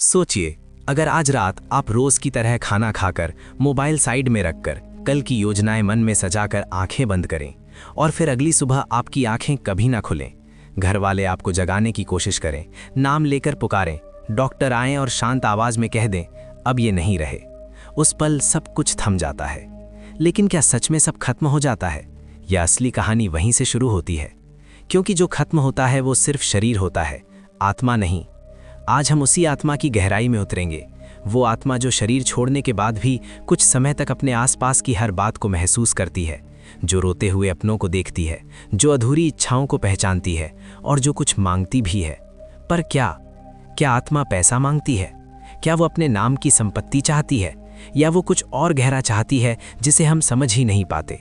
सोचिए, अगर आज रात आप रोज की तरह खाना खाकर मोबाइल साइड में रखकर कल की योजनाएं मन में सजाकर आंखें बंद करें और फिर अगली सुबह आपकी आंखें कभी ना खुलें। घर वाले आपको जगाने की कोशिश करें, नाम लेकर पुकारें, डॉक्टर आएं और शांत आवाज में कह दें अब ये नहीं रहे। उस पल सब कुछ थम जाता है। लेकिन क्या सच में सब खत्म हो जाता है या असली कहानी वहीं से शुरू होती है? क्योंकि जो खत्म होता है वो सिर्फ शरीर होता है, आत्मा नहीं। आज हम उसी आत्मा की गहराई में उतरेंगे, वो आत्मा जो शरीर छोड़ने के बाद भी कुछ समय तक अपने आसपास की हर बात को महसूस करती है, जो रोते हुए अपनों को देखती है, जो अधूरी इच्छाओं को पहचानती है और जो कुछ मांगती भी है। पर क्या आत्मा पैसा मांगती है? क्या वो अपने नाम की संपत्ति चाहती है या वो कुछ और गहरा चाहती है जिसे हम समझ ही नहीं पाते?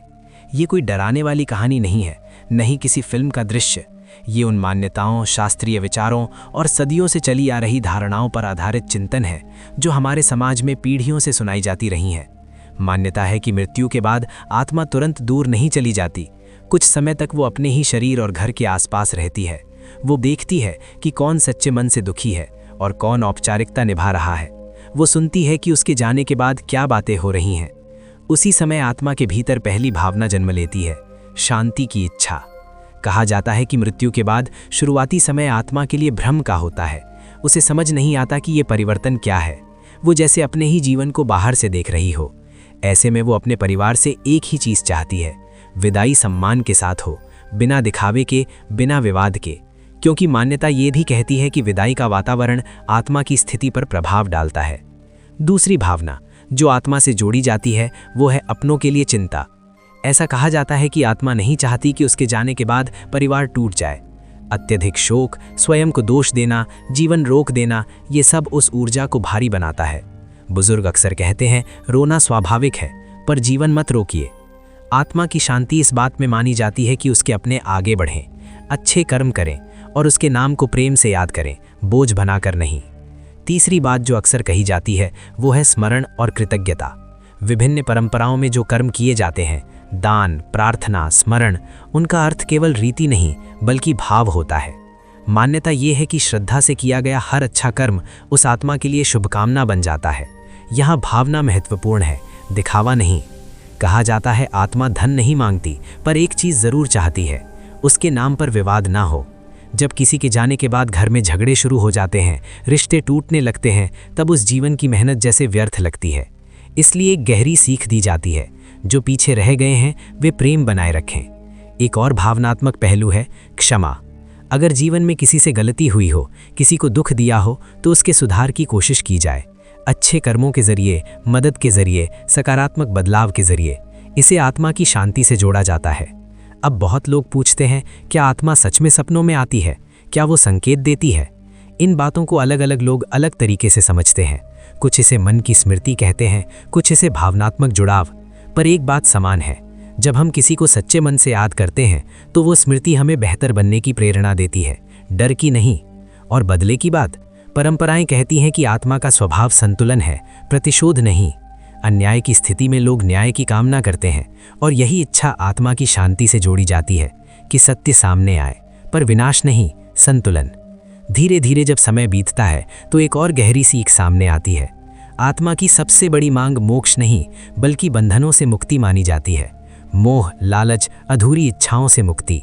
ये कोई डराने वाली कहानी नहीं है, नहीं किसी फिल्म का दृश्य। ये उन मान्यताओं, शास्त्रीय विचारों और सदियों से चली आ रही धारणाओं पर आधारित चिंतन है जो हमारे समाज में पीढ़ियों से सुनाई जाती रही हैं। मान्यता है कि मृत्यु के बाद आत्मा तुरंत दूर नहीं चली जाती। कुछ समय तक वो अपने ही शरीर और घर के आसपास रहती है। वो देखती है कि कौन सच्चे मन से दुखी है और कौन औपचारिकता निभा रहा है। वो सुनती है कि उसके जाने के बाद क्या बातें हो रही हैं। उसी समय आत्मा के भीतर पहली भावना जन्म लेती है, शांति की इच्छा। कहा जाता है कि मृत्यु के बाद शुरुआती समय आत्मा के लिए भ्रम का होता है। उसे समझ नहीं आता कि ये परिवर्तन क्या है। वो जैसे अपने ही जीवन को बाहर से देख रही हो। ऐसे में वो अपने परिवार से एक ही चीज़ चाहती है, विदाई सम्मान के साथ हो, बिना दिखावे के, बिना विवाद के। क्योंकि मान्यता ये भी कहती है कि विदाई का वातावरण आत्मा की स्थिति पर प्रभाव डालता है। दूसरी भावना जो आत्मा से जोड़ी जाती है वो है अपनों के लिए चिंता। ऐसा कहा जाता है कि आत्मा नहीं चाहती कि उसके जाने के बाद परिवार टूट जाए। अत्यधिक शोक, स्वयं को दोष देना, जीवन रोक देना, ये सब उस ऊर्जा को भारी बनाता है। बुजुर्ग अक्सर कहते हैं रोना स्वाभाविक है, पर जीवन मत रोकिए। आत्मा की शांति इस बात में मानी जाती है कि उसके अपने आगे बढ़ें, अच्छे कर्म करें और उसके नाम को प्रेम से याद करें, बोझ बनाकर नहीं। तीसरी बात जो अक्सर कही जाती है वो है स्मरण और कृतज्ञता। विभिन्न परंपराओं में जो कर्म किए जाते हैं, दान, प्रार्थना, स्मरण, उनका अर्थ केवल रीति नहीं बल्कि भाव होता है। मान्यता ये है कि श्रद्धा से किया गया हर अच्छा कर्म उस आत्मा के लिए शुभकामना बन जाता है। यहाँ भावना महत्वपूर्ण है, दिखावा नहीं। कहा जाता है आत्मा धन नहीं मांगती, पर एक चीज़ ज़रूर चाहती है, उसके नाम पर विवाद ना हो। जब किसी के जाने के बाद घर में झगड़े शुरू हो जाते हैं, रिश्ते टूटने लगते हैं, तब उस जीवन की मेहनत जैसे व्यर्थ लगती है। इसलिए एक गहरी सीख दी जाती है, जो पीछे रह गए हैं वे प्रेम बनाए रखें। एक और भावनात्मक पहलू है क्षमा। अगर जीवन में किसी से गलती हुई हो, किसी को दुख दिया हो, तो उसके सुधार की कोशिश की जाए, अच्छे कर्मों के जरिए, मदद के जरिए, सकारात्मक बदलाव के जरिए। इसे आत्मा की शांति से जोड़ा जाता है। अब बहुत लोग पूछते हैं क्या आत्मा सच में सपनों में आती है? क्या वो संकेत देती है? इन बातों को अलग अलग लोग अलग तरीके से समझते हैं। कुछ इसे मन की स्मृति कहते हैं, कुछ इसे भावनात्मक जुड़ाव। पर एक बात समान है, जब हम किसी को सच्चे मन से याद करते हैं तो वो स्मृति हमें बेहतर बनने की प्रेरणा देती है, डर की नहीं। और बदले की बात, परंपराएं कहती हैं कि आत्मा का स्वभाव संतुलन है, प्रतिशोध नहीं। अन्याय की स्थिति में लोग न्याय की कामना करते हैं और यही इच्छा आत्मा की शांति से जोड़ी जाती है कि सत्य सामने आए, पर विनाश नहीं, संतुलन। धीरे धीरे जब समय बीतता है तो एक और गहरी सीख सामने आती है। आत्मा की सबसे बड़ी मांग मोक्ष नहीं बल्कि बंधनों से मुक्ति मानी जाती है। मोह, लालच, अधूरी इच्छाओं से मुक्ति।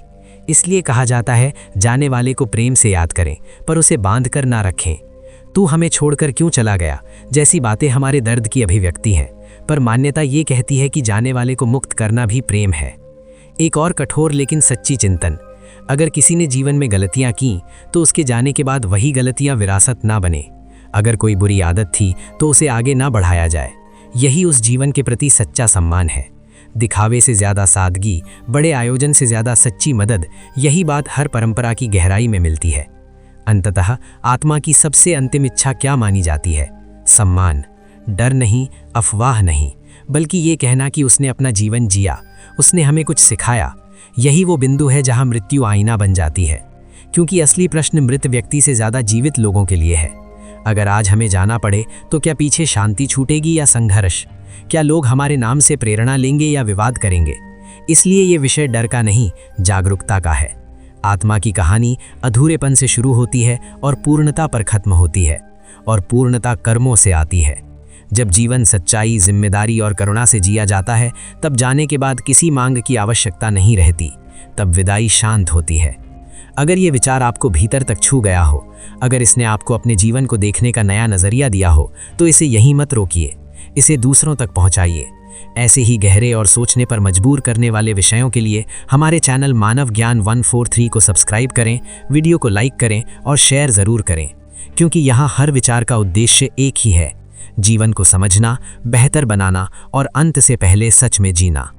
इसलिए कहा जाता है जाने वाले को प्रेम से याद करें पर उसे बांध कर ना रखें। तू हमें छोड़कर क्यों चला गया जैसी बातें हमारे दर्द की अभिव्यक्ति हैं, पर मान्यता ये कहती है कि जाने वाले को मुक्त करना भी प्रेम है। एक और कठोर लेकिन सच्ची चिंतन, अगर किसी ने जीवन में गलतियां की तो उसके जाने के बाद वही गलतियां विरासत ना बने। अगर कोई बुरी आदत थी तो उसे आगे ना बढ़ाया जाए। यही उस जीवन के प्रति सच्चा सम्मान है। दिखावे से ज़्यादा सादगी, बड़े आयोजन से ज़्यादा सच्ची मदद, यही बात हर परंपरा की गहराई में मिलती है। अंततः आत्मा की सबसे अंतिम इच्छा क्या मानी जाती है? सम्मान। डर नहीं, अफवाह नहीं, बल्कि ये कहना कि उसने अपना जीवन जिया, उसने हमें कुछ सिखाया। यही वो बिंदु है जहां मृत्यु आईना बन जाती है। क्योंकि असली प्रश्न मृत व्यक्ति से ज़्यादा जीवित लोगों के लिए है। अगर आज हमें जाना पड़े तो क्या पीछे शांति छूटेगी या संघर्ष? क्या लोग हमारे नाम से प्रेरणा लेंगे या विवाद करेंगे? इसलिए ये विषय डर का नहीं, जागरूकता का है। आत्मा की कहानी अधूरेपन से शुरू होती है और पूर्णता पर खत्म होती है। और पूर्णता कर्मों से आती है। जब जीवन सच्चाई, जिम्मेदारी और करुणा से जिया जाता है, तब जाने के बाद किसी मांग की आवश्यकता नहीं रहती, तब विदाई शांत होती है। अगर ये विचार आपको भीतर तक छू गया हो, अगर इसने आपको अपने जीवन को देखने का नया नज़रिया दिया हो, तो इसे यहीं मत रोकिए, इसे दूसरों तक पहुंचाइए। ऐसे ही गहरे और सोचने पर मजबूर करने वाले विषयों के लिए हमारे चैनल मानव ज्ञान 143 को सब्सक्राइब करें, वीडियो को लाइक करें और शेयर ज़रूर करें, क्योंकि यहाँ हर विचार का उद्देश्य एक ही है, जीवन को समझना, बेहतर बनाना और अंत से पहले सच में जीना।